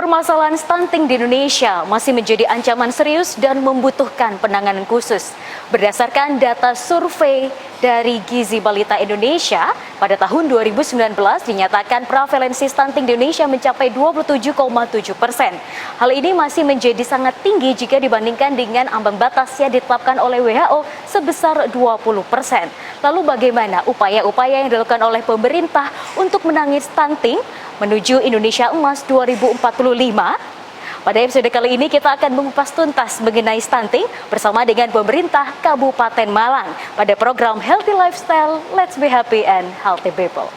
Permasalahan stunting di Indonesia masih menjadi ancaman serius dan membutuhkan penanganan khusus. Berdasarkan data survei dari Gizi Balita Indonesia, pada tahun 2019 dinyatakan prevalensi stunting di Indonesia mencapai 27,7%. Hal ini masih menjadi sangat tinggi jika dibandingkan dengan ambang batas yang ditetapkan oleh WHO sebesar 20%. Lalu bagaimana upaya-upaya yang dilakukan oleh pemerintah untuk menangani stunting menuju Indonesia Emas 2045? Pada episode kali ini kita akan mengupas tuntas mengenai stunting bersama dengan pemerintah Kabupaten Malang pada program Healthy Lifestyle, Let's Be Happy and Healthy People.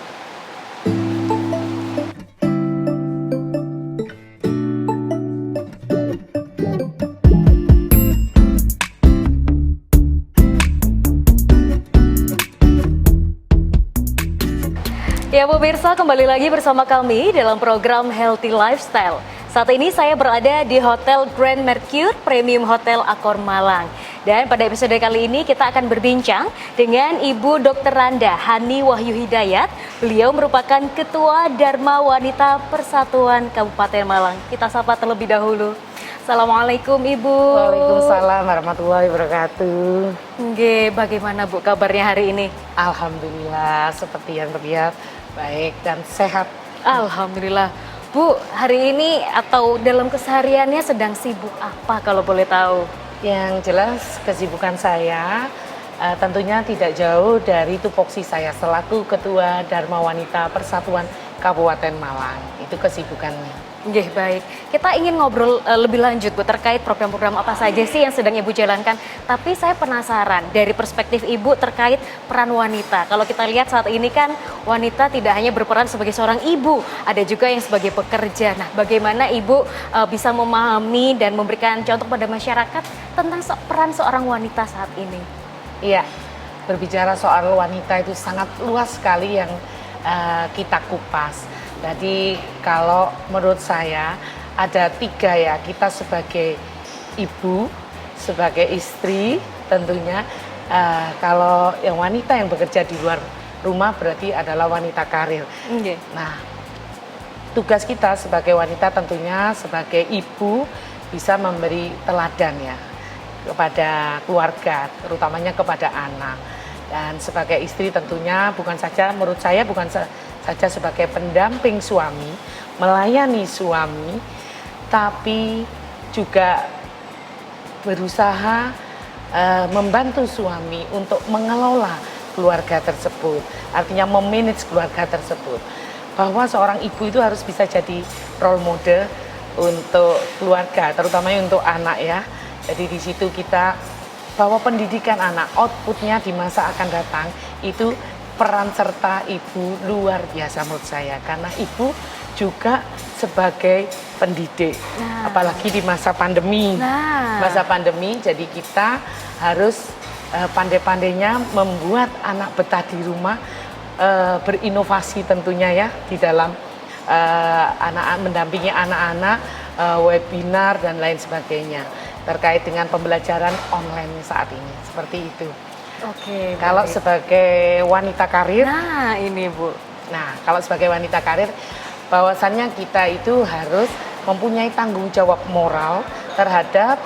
Ya pemirsa, kembali lagi bersama kami dalam program Healthy Lifestyle. Saat ini saya berada di Hotel Grand Mercure Premium Hotel Accor Malang. Dan pada episode kali ini kita akan berbincang dengan Ibu Dr. Randa Hani Wahyu Hidayat. Beliau merupakan Ketua Dharma Wanita Persatuan Kabupaten Malang. Kita sapa terlebih dahulu. Assalamualaikum Ibu. Waalaikumsalam warahmatullahi wabarakatuh. Nggih, bagaimana Bu kabarnya hari ini? Alhamdulillah, seperti yang terlihat baik dan sehat. Alhamdulillah. Bu, hari ini atau dalam kesehariannya sedang sibuk apa kalau boleh tahu? Yang jelas kesibukan saya tentunya tidak jauh dari tupoksi saya selaku Ketua Dharma Wanita Persatuan Kabupaten Malang. Itu kesibukannya. Nggih, baik. Kita ingin ngobrol lebih lanjut Bu terkait program-program apa saja sih yang sedang Ibu jalankan. Tapi saya penasaran dari perspektif Ibu terkait peran wanita. Kalau kita lihat saat ini kan wanita tidak hanya berperan sebagai seorang ibu, ada juga yang sebagai pekerja. Nah, bagaimana Ibu bisa memahami dan memberikan contoh pada masyarakat tentang peran seorang wanita saat ini? Iya, berbicara soal wanita itu sangat luas sekali yang kita kupas. Jadi kalau menurut saya ada tiga ya, kita sebagai ibu, sebagai istri tentunya. Kalau yang wanita yang bekerja di luar rumah berarti adalah wanita karir. Okay. Nah, tugas kita sebagai wanita tentunya sebagai ibu bisa memberi teladan ya kepada keluarga, terutamanya kepada anak. Dan sebagai istri tentunya bukan saja menurut saya bukan saja sebagai pendamping suami, melayani suami, tapi juga berusaha membantu suami untuk mengelola keluarga tersebut, artinya memanage keluarga tersebut. Bahwa seorang ibu itu harus bisa jadi role model untuk keluarga, terutama untuk anak ya. Jadi di situ kita bahwa pendidikan anak, outputnya di masa akan datang itu peran serta ibu luar biasa menurut saya, karena ibu juga sebagai pendidik, apalagi di masa pandemi. Masa pandemi, jadi kita harus pandai-pandainya membuat anak betah di rumah, berinovasi tentunya ya di dalam mendampingi anak-anak, webinar dan lain sebagainya terkait dengan pembelajaran online saat ini, seperti itu. Oke. Kalau baik. sebagai wanita karir, Nah ini Bu. Nah kalau sebagai wanita karir, bahwasannya kita itu harus mempunyai tanggung jawab moral terhadap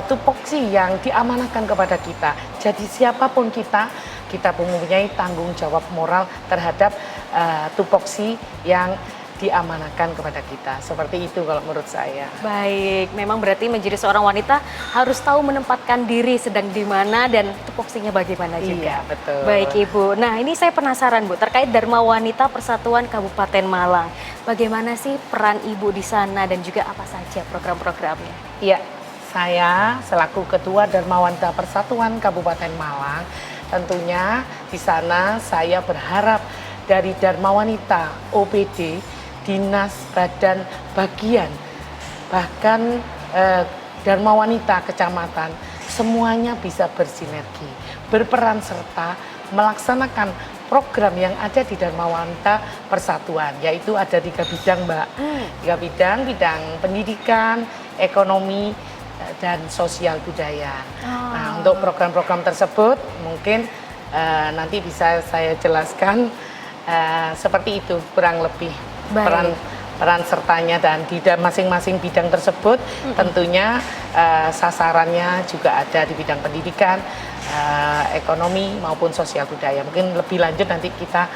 tupoksi yang diamanahkan kepada kita. Jadi siapapun kita mempunyai tanggung jawab moral terhadap tupoksi yang diamanahkan kepada kita. Seperti itu kalau menurut saya. Baik, memang berarti menjadi seorang wanita harus tahu menempatkan diri sedang di mana dan tupoksinya bagaimana juga. Iya, betul. Baik Ibu, nah ini saya penasaran Bu, terkait Dharma Wanita Persatuan Kabupaten Malang. Bagaimana sih peran Ibu di sana dan juga apa saja program-programnya? Iya, saya selaku Ketua Dharma Wanita Persatuan Kabupaten Malang, tentunya di sana saya berharap dari Dharma Wanita OPD, Dinas Badan Bagian, bahkan Dharma Wanita Kecamatan, semuanya bisa bersinergi, berperan serta melaksanakan program yang ada di Dharma Wanita Persatuan, yaitu ada 3 bidang Mbak. 3 bidang pendidikan, ekonomi, dan sosial budaya. Nah, untuk program-program tersebut mungkin nanti bisa saya jelaskan seperti itu kurang lebih. Baik. peran sertanya, dan di masing-masing bidang tersebut tentunya sasarannya juga ada di bidang pendidikan, ekonomi maupun sosial budaya. Mungkin lebih lanjut nanti kita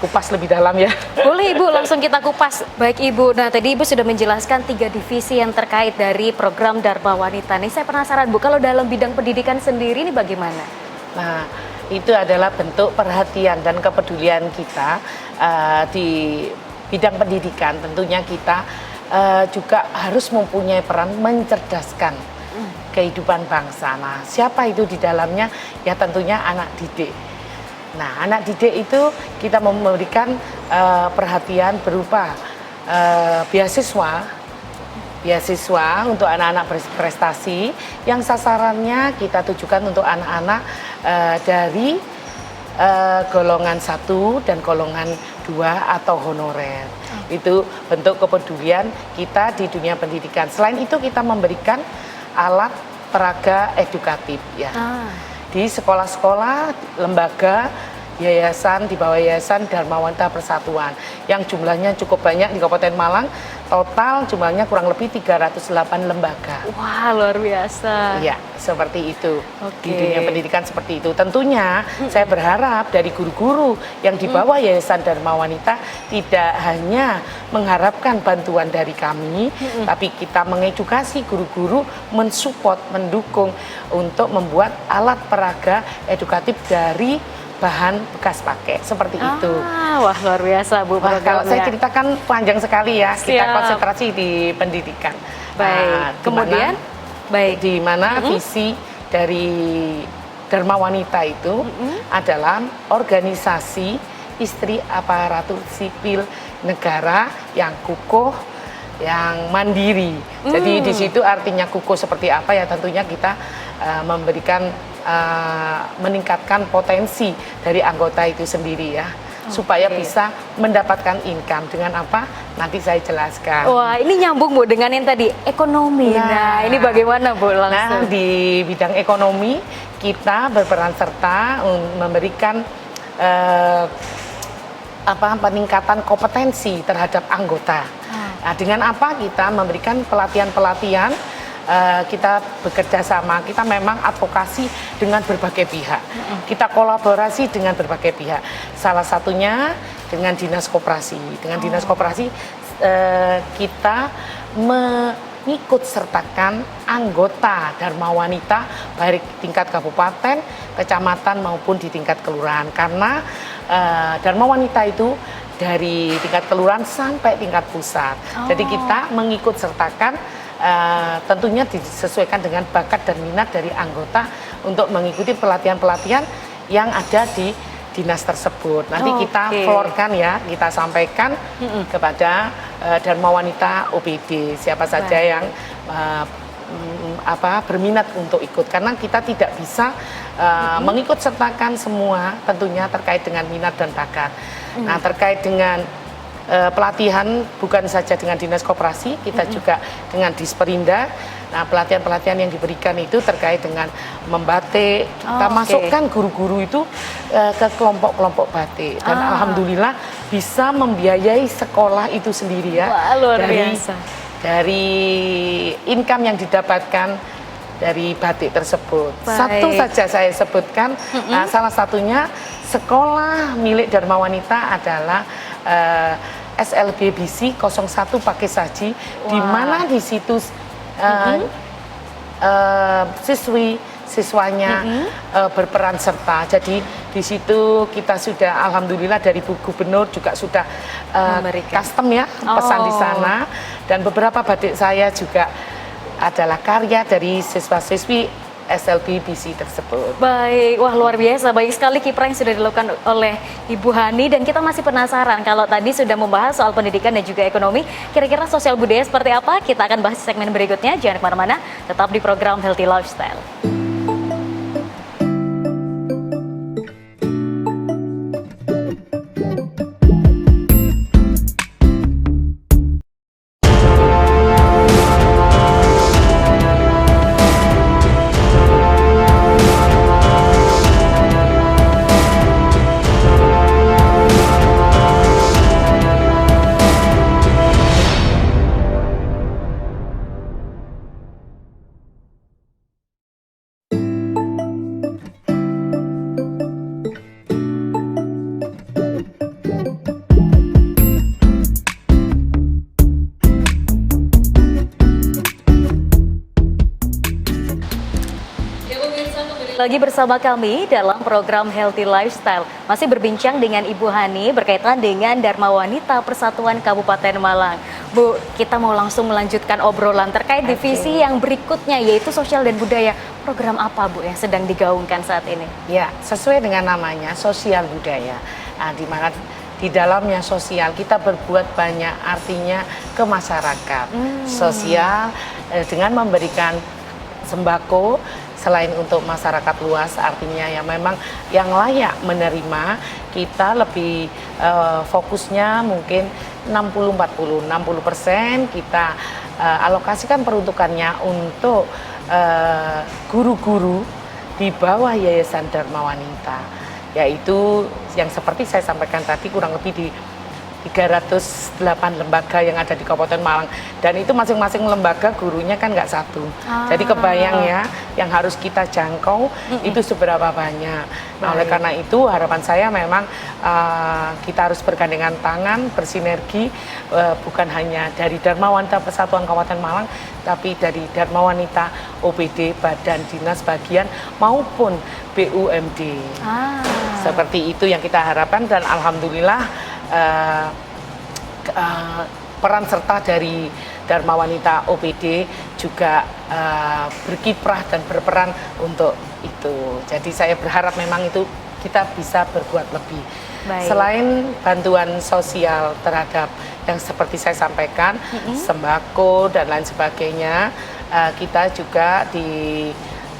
kupas lebih dalam ya. Boleh Ibu, langsung kita kupas. Baik Ibu, nah tadi Ibu sudah menjelaskan 3 divisi yang terkait dari program Dharma Wanita. Nih saya penasaran Bu, kalau dalam bidang pendidikan sendiri ini bagaimana? Nah, itu adalah bentuk perhatian dan kepedulian kita di bidang pendidikan. Tentunya kita juga harus mempunyai peran mencerdaskan kehidupan bangsa. Nah, siapa itu di dalamnya? Ya tentunya anak didik. Nah, anak didik itu kita memberikan perhatian berupa beasiswa untuk anak-anak berprestasi yang sasarannya kita tujukan untuk anak-anak dari golongan 1 dan golongan 2 atau honorer. Itu bentuk kepedulian kita di dunia pendidikan. Selain itu kita memberikan alat peraga edukatif ya. Di sekolah-sekolah, lembaga, yayasan, di bawah yayasan Dharma Wanita Persatuan yang jumlahnya cukup banyak di Kabupaten Malang. Total jumlahnya kurang lebih 308 lembaga. Wah, luar biasa. Iya, seperti itu. Di dunia pendidikan seperti itu. Tentunya saya berharap dari guru-guru yang di bawah Yayasan Dharma Wanita tidak hanya mengharapkan bantuan dari kami, tapi kita mengedukasi guru-guru, mensupport, mendukung untuk membuat alat peraga edukatif dari bahan bekas pakai seperti itu. Wah, luar biasa Bu. Wah, kalau saya ceritakan panjang sekali ya. Kita konsentrasi di pendidikan. Baik. Kemudian di mana visi dari Dharma Wanita itu adalah organisasi istri aparatur sipil negara yang kukuh, yang mandiri. Jadi di situ artinya kukuh seperti apa ya, tentunya kita memberikan meningkatkan potensi dari anggota itu sendiri ya, supaya bisa mendapatkan income. Dengan apa? Nanti saya jelaskan. Wah, ini nyambung Bu dengan yang tadi ekonomi. Nah, ini bagaimana Bu langsung? Nah, di bidang ekonomi kita berperan serta memberikan peningkatan kompetensi terhadap anggota. Nah, dengan apa? Kita memberikan pelatihan-pelatihan. Kita bekerja sama, kita memang advokasi dengan berbagai pihak. Kita kolaborasi dengan berbagai pihak. Salah satunya dengan Dinas Koperasi. Dengan Dinas Koperasi kita mengikut sertakan anggota Dharma Wanita baik tingkat kabupaten, kecamatan maupun di tingkat kelurahan. Karena Dharma Wanita itu dari tingkat kelurahan sampai tingkat pusat. Jadi kita mengikut sertakan, tentunya disesuaikan dengan bakat dan minat dari anggota untuk mengikuti pelatihan-pelatihan yang ada di dinas tersebut. Nanti kita florkan ya, kita sampaikan kepada Dharma Wanita OPD siapa saja yang berminat untuk ikut, karena kita tidak bisa mengikut sertakan semua, tentunya terkait dengan minat dan bakat. Nah, terkait dengan pelatihan bukan saja dengan Dinas Koperasi, kita juga dengan Disperinda. Nah, pelatihan-pelatihan yang diberikan itu terkait dengan membatik. Kita masukkan guru-guru itu ke kelompok-kelompok batik, dan alhamdulillah bisa membiayai sekolah itu sendiri ya. Wah, luar biasa. Dari income yang didapatkan dari batik tersebut. Baik. Satu saja saya sebutkan, salah satunya sekolah milik Dharma Wanita adalah SLB-BC 01 Pakai Saji, di mana di situ siswanya berperan serta. Jadi di situ kita sudah alhamdulillah dari Bu Gubernur juga sudah custom ya pesan di sana, dan beberapa batik saya juga adalah karya dari siswa-siswi SLB-BC tersebut. Baik, wah luar biasa, baik sekali kiprah yang sudah dilakukan oleh Ibu Hani, dan kita masih penasaran kalau tadi sudah membahas soal pendidikan dan juga ekonomi, kira-kira sosial budaya seperti apa? Kita akan bahas di segmen berikutnya, jangan kemana-mana, tetap di program Healthy Lifestyle. lagi bersama kami dalam program Healthy Lifestyle. Masih berbincang dengan Ibu Hani berkaitan dengan Dharma Wanita Persatuan Kabupaten Malang. Bu, kita mau langsung melanjutkan obrolan terkait divisi yang berikutnya, yaitu sosial dan budaya. Program apa, Bu, yang sedang digaungkan saat ini? Ya, sesuai dengan namanya, sosial budaya. Nah, di mana di dalamnya sosial kita berbuat banyak, artinya ke masyarakat. Sosial dengan memberikan sembako, selain untuk masyarakat luas, artinya yang memang yang layak menerima, kita lebih fokusnya mungkin 60-40, 60% kita alokasikan peruntukannya untuk guru-guru di bawah Yayasan Dharma Wanita, yaitu yang seperti saya sampaikan tadi, kurang lebih di 308 lembaga yang ada di Kabupaten Malang, dan itu masing-masing lembaga gurunya kan nggak satu. Jadi kebayang ya, yang harus kita jangkau itu seberapa banyak. Nah, oleh karena itu harapan saya memang kita harus bergandengan tangan, bersinergi, bukan hanya dari Dharma Wanita Persatuan Kabupaten Malang, tapi dari Dharma Wanita OPD, Badan Dinas Bagian maupun BUMD. Seperti itu yang kita harapkan, dan alhamdulillah peran serta dari Dharma Wanita OPD juga berkiprah dan berperan untuk itu. Jadi saya berharap memang itu kita bisa berbuat lebih. Baik. Selain bantuan sosial terhadap yang seperti saya sampaikan, sembako dan lain sebagainya, kita juga di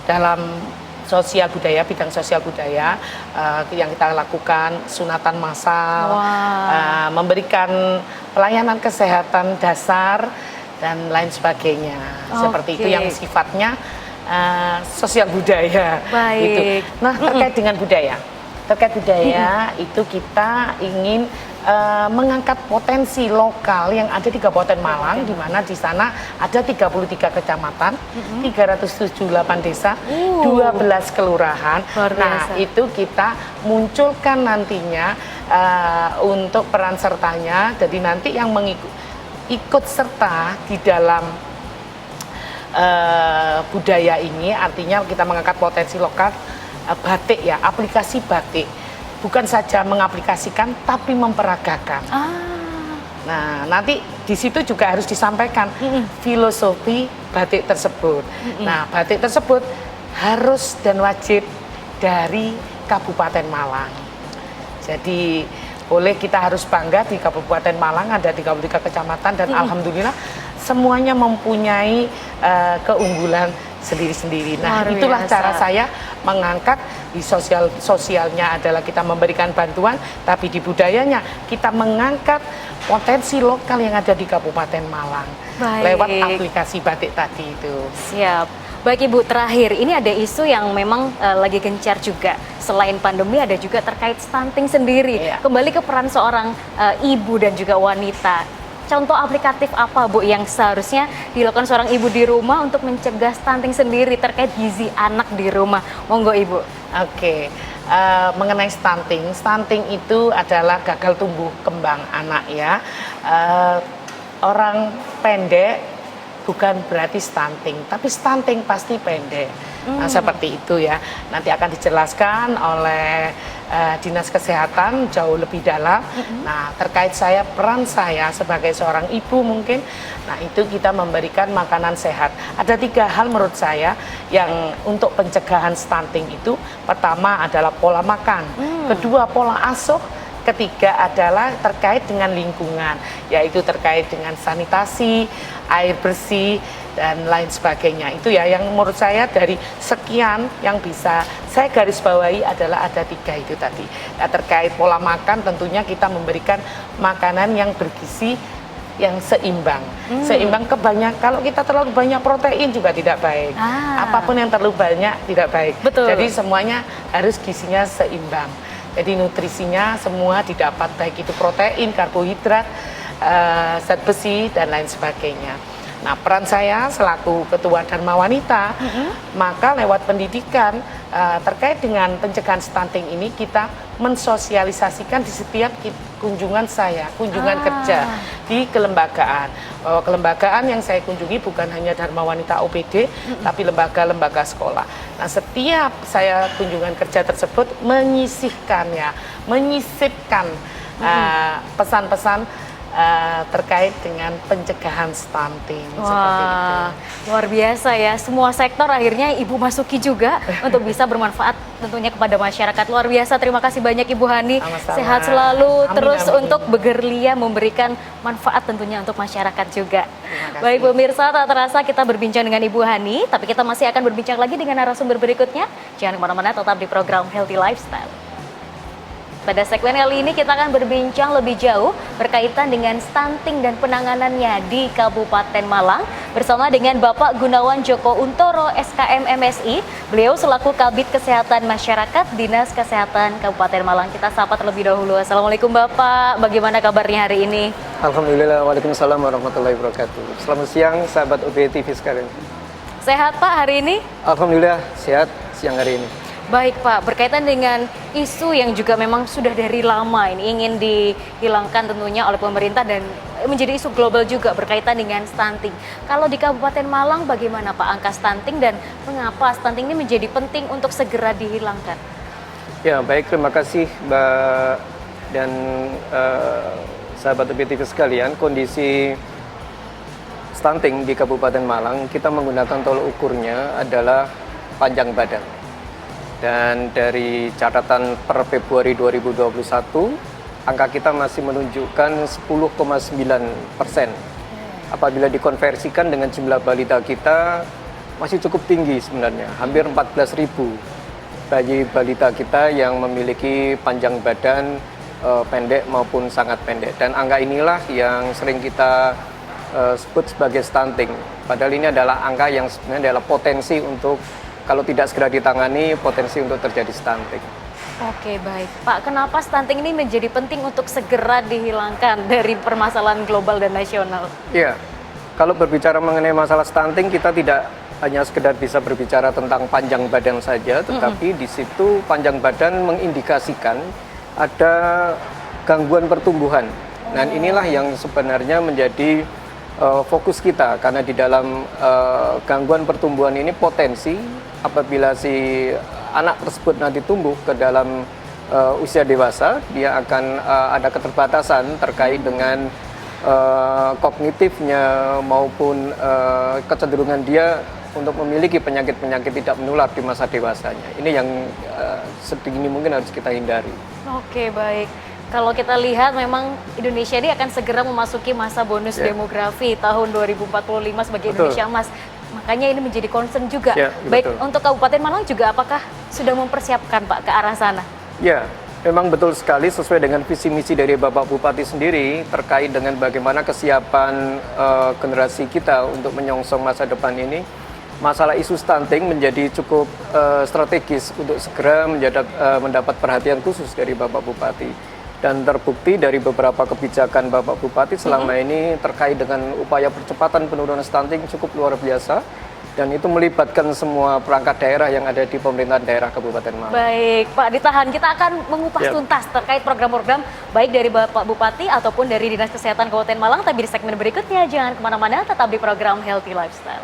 dalam sosial budaya, bidang sosial budaya yang kita lakukan sunatan massal, memberikan pelayanan kesehatan dasar dan lain sebagainya. Seperti itu yang sifatnya sosial budaya. Gitu. Nah, terkait dengan budaya, itu kita ingin mengangkat potensi lokal yang ada di Kabupaten Malang, di mana di sana ada 33 kecamatan, 378 desa, 12 kelurahan. Nah, itu kita munculkan nantinya untuk peran sertanya. Jadi nanti yang ikut serta di dalam budaya ini, artinya kita mengangkat potensi lokal batik ya, aplikasi batik. Bukan saja mengaplikasikan, tapi memperagakan. Nah, nanti di situ juga harus disampaikan filosofi batik tersebut. Nah, batik tersebut harus dan wajib dari Kabupaten Malang. Jadi boleh kita harus bangga di Kabupaten Malang ada 33 kecamatan, dan alhamdulillah semuanya mempunyai keunggulan sendiri-sendiri. Nah, itulah cara saya mengangkat. Di sosialnya adalah kita memberikan bantuan, tapi di budayanya kita mengangkat potensi lokal yang ada di Kabupaten Malang. Lewat aplikasi batik tadi itu. Siap. Baik Ibu, terakhir ini ada isu yang memang lagi gencar juga. Selain pandemi ada juga terkait stunting sendiri. Kembali ke peran seorang ibu dan juga wanita. Contoh aplikatif apa, Bu, yang seharusnya dilakukan seorang ibu di rumah untuk mencegah stunting sendiri terkait gizi anak di rumah? Monggo Ibu. Oke, mengenai stunting itu adalah gagal tumbuh kembang anak ya. Orang pendek bukan berarti stunting, tapi stunting pasti pendek. Nah, seperti itu ya. Nanti akan dijelaskan oleh Dinas Kesehatan jauh lebih dalam. Nah, terkait peran saya sebagai seorang ibu mungkin, nah itu kita memberikan makanan sehat. Ada 3 hal menurut saya yang untuk pencegahan stunting itu. Pertama adalah pola makan, kedua pola asuh, ketiga adalah terkait dengan lingkungan, yaitu terkait dengan sanitasi, air bersih, dan lain sebagainya. Itu ya yang menurut saya dari sekian yang bisa saya garis bawahi adalah ada 3 itu tadi. Nah, terkait pola makan tentunya kita memberikan makanan yang bergizi, yang seimbang. Seimbang kalau kita terlalu banyak protein juga tidak baik. Apapun yang terlalu banyak tidak baik. Betul. Jadi semuanya harus gizinya seimbang. Jadi nutrisinya semua didapat, baik itu protein, karbohidrat, zat besi, dan lain sebagainya. Nah, peran saya selaku Ketua Dharma Wanita, maka lewat pendidikan terkait dengan pencegahan stunting ini kita mensosialisasikan di setiap kunjungan saya, kunjungan kerja di kelembagaan. Kelembagaan yang saya kunjungi bukan hanya Dharma Wanita OPD, tapi lembaga-lembaga sekolah. Nah, setiap saya kunjungan kerja tersebut menyisipkan pesan-pesan terkait dengan pencegahan stunting. Seperti itu. Luar biasa ya, semua sektor akhirnya Ibu masuki juga untuk bisa bermanfaat tentunya kepada masyarakat. Luar biasa, terima kasih banyak Ibu Hani. Sama-sama. Sehat selalu, Amin, terus amin. untuk bergerilya memberikan manfaat tentunya untuk masyarakat juga. Terima kasih. Baik pemirsa, tak terasa kita berbincang dengan Ibu Hani, tapi kita masih akan berbincang lagi dengan narasumber berikutnya. Jangan kemana-mana, tetap di program Healthy Lifestyle. Pada segmen kali ini kita akan berbincang lebih jauh berkaitan dengan stunting dan penanganannya di Kabupaten Malang bersama dengan Bapak Gunawan Joko Untoro SKM MSI. Beliau selaku Kabid Kesehatan Masyarakat Dinas Kesehatan Kabupaten Malang. Kita sapa terlebih dahulu. Assalamualaikum Bapak, bagaimana kabarnya hari ini? Alhamdulillah, waalaikumsalam warahmatullahi wabarakatuh. Selamat siang sahabat OBT TV sekalian. Sehat Pak hari ini? Alhamdulillah sehat siang hari ini. Baik Pak, berkaitan dengan isu yang juga memang sudah dari lama ini ingin dihilangkan tentunya oleh pemerintah dan menjadi isu global juga berkaitan dengan stunting. Kalau di Kabupaten Malang bagaimana Pak angka stunting dan mengapa stunting ini menjadi penting untuk segera dihilangkan? Ya baik, terima kasih Mbak dan sahabat OBT TV sekalian. Kondisi stunting di Kabupaten Malang kita menggunakan tolok ukurnya adalah panjang badan. Dan dari catatan per Februari 2021, angka kita masih menunjukkan 10,9%. Apabila dikonversikan dengan jumlah balita kita, masih cukup tinggi sebenarnya, hampir 14.000 bayi balita kita yang memiliki panjang badan pendek maupun sangat pendek. Dan angka inilah yang sering kita sebut sebagai stunting. Padahal ini adalah angka yang sebenarnya adalah potensi untuk kalau tidak segera ditangani, potensi untuk terjadi stunting. Oke baik, Pak. Kenapa stunting ini menjadi penting untuk segera dihilangkan dari permasalahan global dan nasional? Iya, kalau berbicara mengenai masalah stunting, kita tidak hanya sekedar bisa berbicara tentang panjang badan saja, tetapi di situ panjang badan mengindikasikan ada gangguan pertumbuhan. Dan inilah yang sebenarnya menjadi fokus kita, karena di dalam gangguan pertumbuhan ini potensi apabila si anak tersebut nanti tumbuh ke dalam usia dewasa, dia akan ada keterbatasan terkait dengan kognitifnya maupun kecenderungan dia untuk memiliki penyakit-penyakit tidak menular di masa dewasanya. Ini yang sedini mungkin harus kita hindari. Oke baik. Kalau kita lihat memang Indonesia ini akan segera memasuki masa bonus demografi tahun 2045 sebagai Betul. Indonesia Emas. Makanya ini menjadi concern juga. Ya, baik betul. untuk Kabupaten Malang juga apakah sudah mempersiapkan Pak ke arah sana? Ya, memang betul sekali sesuai dengan visi misi dari Bapak Bupati sendiri terkait dengan bagaimana kesiapan generasi kita untuk menyongsong masa depan ini. Masalah isu stunting menjadi cukup strategis untuk segera mendapat perhatian khusus dari Bapak Bupati. Dan terbukti dari beberapa kebijakan Bapak Bupati selama ini terkait dengan upaya percepatan penurunan stunting cukup luar biasa. Dan itu melibatkan semua perangkat daerah yang ada di pemerintahan daerah Kabupaten Malang. Baik Pak, ditahan. Kita akan mengupas Ya. tuntas terkait program-program baik dari Bapak Bupati ataupun dari Dinas Kesehatan Kabupaten Malang. Tapi di segmen berikutnya jangan kemana-mana, tetap di program Healthy Lifestyle.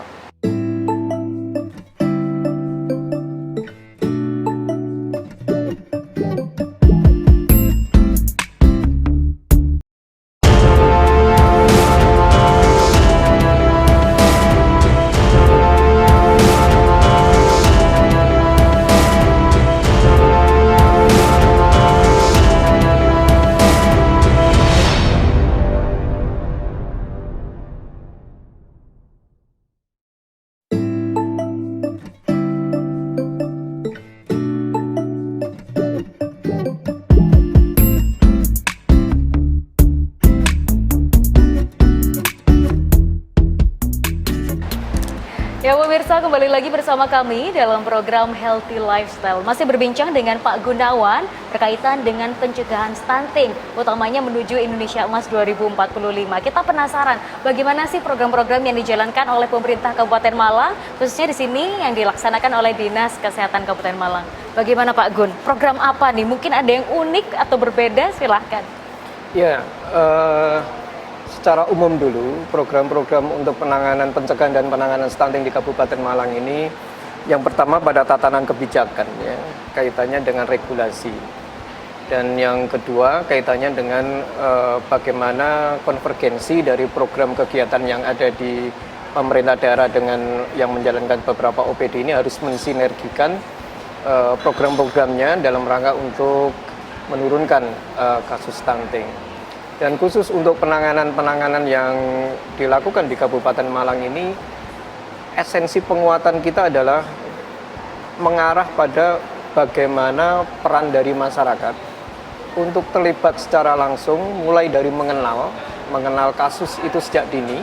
Ya pemirsa, kembali lagi bersama kami dalam program Healthy Lifestyle. Masih berbincang dengan Pak Gunawan berkaitan dengan pencegahan stunting, utamanya menuju Indonesia Emas 2045. Kita penasaran bagaimana sih program-program yang dijalankan oleh pemerintah Kabupaten Malang, khususnya di sini yang dilaksanakan oleh Dinas Kesehatan Kabupaten Malang. Bagaimana Pak Gun? Program apa nih? Mungkin ada yang unik atau berbeda? Silahkan. Ya, secara umum dulu, program-program untuk pencegahan dan penanganan stunting di Kabupaten Malang ini, yang pertama pada tatanan kebijakan, ya, kaitannya dengan regulasi. Dan yang kedua, kaitannya dengan bagaimana konvergensi dari program kegiatan yang ada di pemerintah daerah dengan yang menjalankan beberapa OPD ini harus mensinergikan program-programnya dalam rangka untuk menurunkan kasus stunting. Dan khusus untuk penanganan yang dilakukan di Kabupaten Malang ini, esensi penguatan kita adalah mengarah pada bagaimana peran dari masyarakat untuk terlibat secara langsung, mulai dari mengenal kasus itu sejak dini,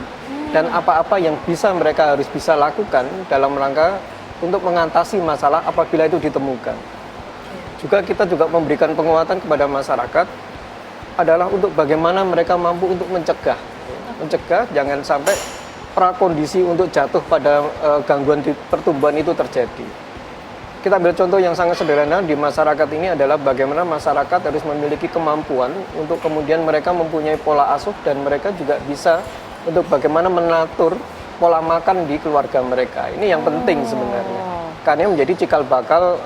dan apa-apa yang mereka harus bisa lakukan dalam rangka untuk mengatasi masalah apabila itu ditemukan. Juga kita memberikan penguatan kepada masyarakat adalah untuk bagaimana mereka mampu untuk mencegah jangan sampai prakondisi untuk jatuh pada gangguan di pertumbuhan itu terjadi. Kita ambil contoh yang sangat sederhana di masyarakat ini adalah bagaimana masyarakat harus memiliki kemampuan untuk kemudian mereka mempunyai pola asuh dan mereka juga bisa untuk bagaimana menatur pola makan di keluarga mereka. Ini yang penting sebenarnya, karena menjadi cikal bakal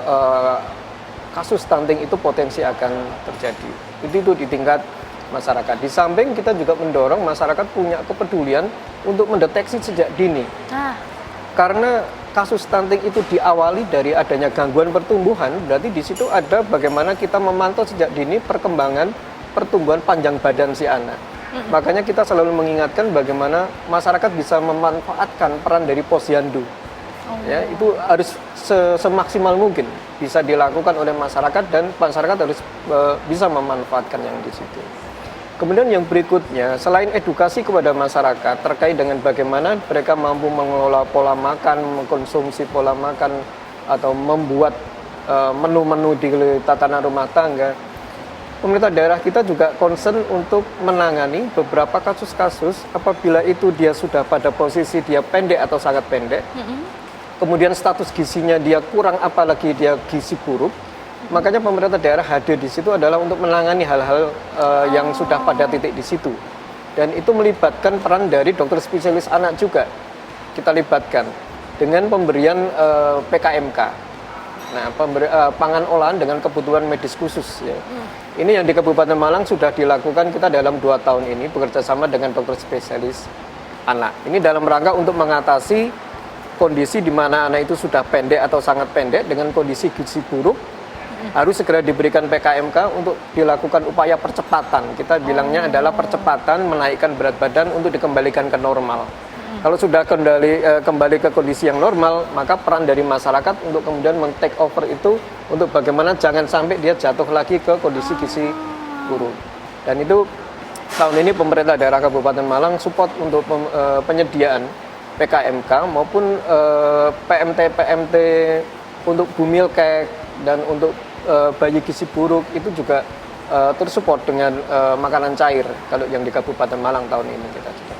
kasus stunting itu potensi akan terjadi. Itu di tingkat masyarakat. Di samping kita juga mendorong masyarakat punya kepedulian untuk mendeteksi sejak dini. Karena kasus stunting itu diawali dari adanya gangguan pertumbuhan, berarti di situ ada bagaimana kita memantau sejak dini perkembangan pertumbuhan panjang badan si anak. Makanya kita selalu mengingatkan bagaimana masyarakat bisa memanfaatkan peran dari posyandu. Ya, itu harus semaksimal mungkin bisa dilakukan oleh masyarakat dan masyarakat harus bisa memanfaatkan yang di situ. Kemudian yang berikutnya, selain edukasi kepada masyarakat terkait dengan bagaimana mereka mampu mengelola pola makan, mengkonsumsi pola makan atau membuat menu-menu di tatanan rumah tangga, pemerintah daerah kita juga concern untuk menangani beberapa kasus-kasus apabila itu dia sudah pada posisi dia pendek atau sangat pendek. Kemudian status gizinya dia kurang, apalagi dia gizi buruk, makanya pemerintah daerah hadir di situ adalah untuk menangani hal-hal yang sudah pada titik di situ. Dan itu melibatkan peran dari dokter spesialis anak juga. Kita libatkan dengan pemberian PKMK. Nah, pangan olahan dengan kebutuhan medis khusus. Ya. Ini yang di Kabupaten Malang sudah dilakukan kita dalam 2 tahun ini bekerjasama dengan dokter spesialis anak. Ini dalam rangka untuk mengatasi kondisi di mana anak itu sudah pendek atau sangat pendek dengan kondisi gizi buruk, harus segera diberikan PKMK untuk dilakukan upaya percepatan. Kita bilangnya adalah percepatan menaikkan berat badan untuk dikembalikan ke normal. Kalau sudah kembali ke kondisi yang normal, maka peran dari masyarakat untuk kemudian men-take over itu untuk bagaimana jangan sampai dia jatuh lagi ke kondisi gizi buruk. Dan itu tahun ini pemerintah daerah Kabupaten Malang support untuk penyediaan PKMK maupun PMT untuk bumil kek dan untuk bayi gizi buruk itu juga tersupport dengan makanan cair kalau yang di Kabupaten Malang tahun ini kita jalankan.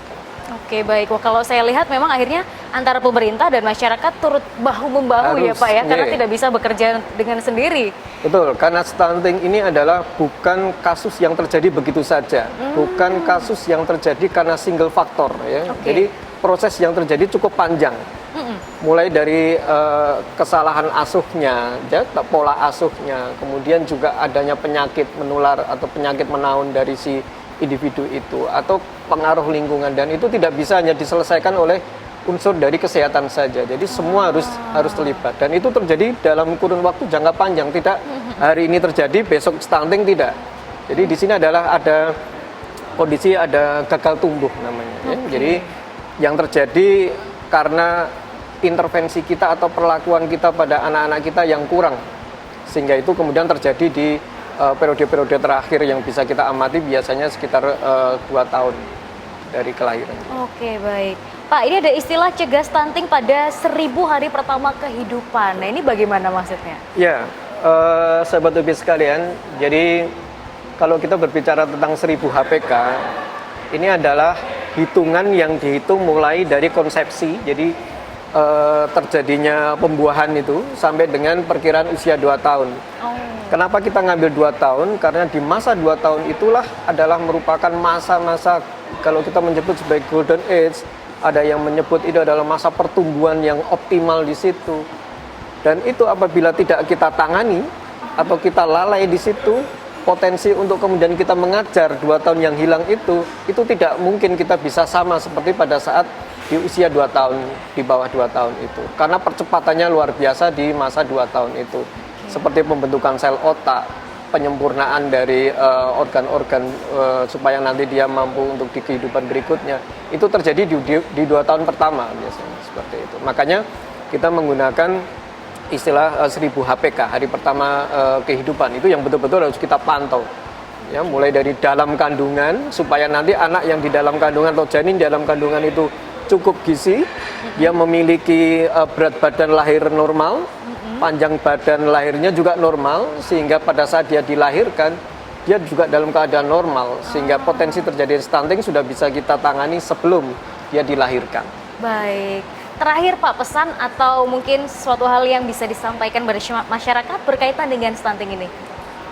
Oke, baik. Wah, kalau saya lihat memang akhirnya antara pemerintah dan masyarakat turut bahu-membahu ya Pak ya, karena tidak bisa bekerja dengan sendiri. Betul, karena stunting ini adalah bukan kasus yang terjadi begitu saja, bukan kasus yang terjadi karena single faktor ya. Jadi proses yang terjadi cukup panjang, mulai dari kesalahan asuhnya, ya, pola asuhnya, kemudian juga adanya penyakit menular atau penyakit menaun dari si individu itu, atau pengaruh lingkungan, dan itu tidak bisa hanya diselesaikan oleh unsur dari kesehatan saja. Jadi semua harus terlibat, dan itu terjadi dalam kurun waktu jangka panjang, tidak hari ini terjadi besok stunting, tidak. Jadi di sini adalah ada kondisi ada gagal tumbuh namanya. Ya. Jadi yang terjadi karena intervensi kita atau perlakuan kita pada anak-anak kita yang kurang, sehingga itu kemudian terjadi di periode-periode terakhir yang bisa kita amati biasanya sekitar 2 tahun dari kelahiran. Oke, baik. Pak, ini ada istilah cegah stunting pada 1000 hari pertama kehidupan. Nah, ini bagaimana maksudnya? Ya, sahabat UPI sekalian, jadi kalau kita berbicara tentang 1000 HPK, ini adalah hitungan yang dihitung mulai dari konsepsi, jadi terjadinya pembuahan itu sampai dengan perkiraan usia 2 tahun. Oh. Kenapa kita ngambil 2 tahun? Karena di masa 2 tahun itulah adalah merupakan masa-masa, kalau kita menyebut sebagai golden age, ada yang menyebut itu adalah masa pertumbuhan yang optimal di situ. Dan itu apabila tidak kita tangani atau kita lalai di situ, potensi untuk kemudian kita mengajar 2 tahun yang hilang itu tidak mungkin kita bisa sama seperti pada saat di usia 2 tahun, di bawah 2 tahun itu. Karena percepatannya luar biasa di masa 2 tahun itu. Seperti pembentukan sel otak, penyempurnaan dari organ-organ supaya nanti dia mampu untuk di kehidupan berikutnya. Itu terjadi di 2 tahun pertama biasanya, seperti itu. Makanya kita menggunakan istilah 1000 HPK, hari pertama kehidupan, itu yang betul-betul harus kita pantau. Ya, mulai dari dalam kandungan, supaya nanti anak yang di dalam kandungan atau janin di dalam kandungan itu cukup gizi, dia memiliki berat badan lahir normal, panjang badan lahirnya juga normal, sehingga pada saat dia dilahirkan, dia juga dalam keadaan normal, sehingga potensi terjadi stunting sudah bisa kita tangani sebelum dia dilahirkan. Baik. Terakhir Pak, pesan atau mungkin suatu hal yang bisa disampaikan pada masyarakat berkaitan dengan stunting ini?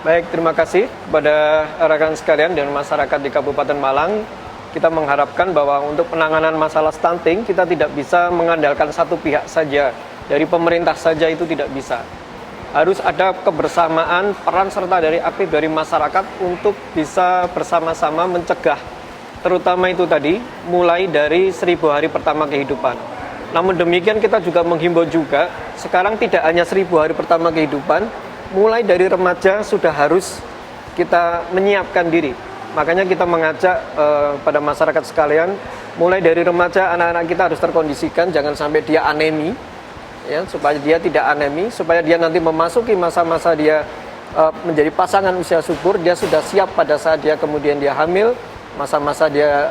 Baik, terima kasih kepada rekan sekalian dan masyarakat di Kabupaten Malang. Kita mengharapkan bahwa untuk penanganan masalah stunting, kita tidak bisa mengandalkan satu pihak saja. Dari pemerintah saja itu tidak bisa. Harus ada kebersamaan, peran serta dari aktif dari masyarakat untuk bisa bersama-sama mencegah. Terutama itu tadi, mulai dari 1000 hari pertama kehidupan. Namun demikian kita juga menghimbau juga, sekarang tidak hanya 1000 hari pertama kehidupan, mulai dari remaja sudah harus kita menyiapkan diri. Makanya kita mengajak pada masyarakat sekalian, mulai dari remaja anak-anak kita harus terkondisikan, jangan sampai dia anemi, ya, supaya dia tidak anemi, supaya dia nanti memasuki masa-masa dia menjadi pasangan usia subur, dia sudah siap pada saat dia kemudian dia hamil, masa-masa dia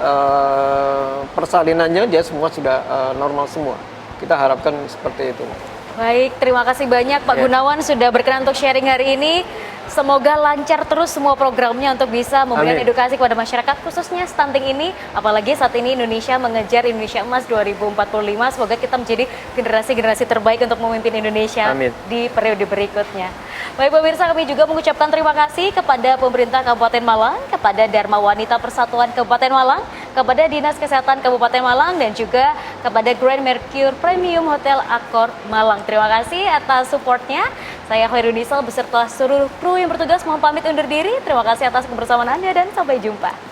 persalinannya dia semua sudah normal semua. Kita harapkan seperti itu. Baik, terima kasih banyak Pak Gunawan sudah berkenan untuk sharing hari ini. Semoga lancar terus semua programnya untuk bisa memberikan edukasi kepada masyarakat khususnya stunting ini. Apalagi saat ini Indonesia mengejar Indonesia Emas 2045. Semoga kita menjadi generasi-generasi terbaik untuk memimpin Indonesia di periode berikutnya. Baik pemirsa, kami juga mengucapkan terima kasih kepada pemerintah Kabupaten Malang, kepada Dharma Wanita Persatuan Kabupaten Malang, kepada Dinas Kesehatan Kabupaten Malang, dan juga kepada Grand Mercure Premium Hotel Accor Malang. Terima kasih atas supportnya. Saya Khairunisa beserta seluruh kru yang bertugas mohon pamit undur diri. Terima kasih atas kebersamaan Anda dan sampai jumpa.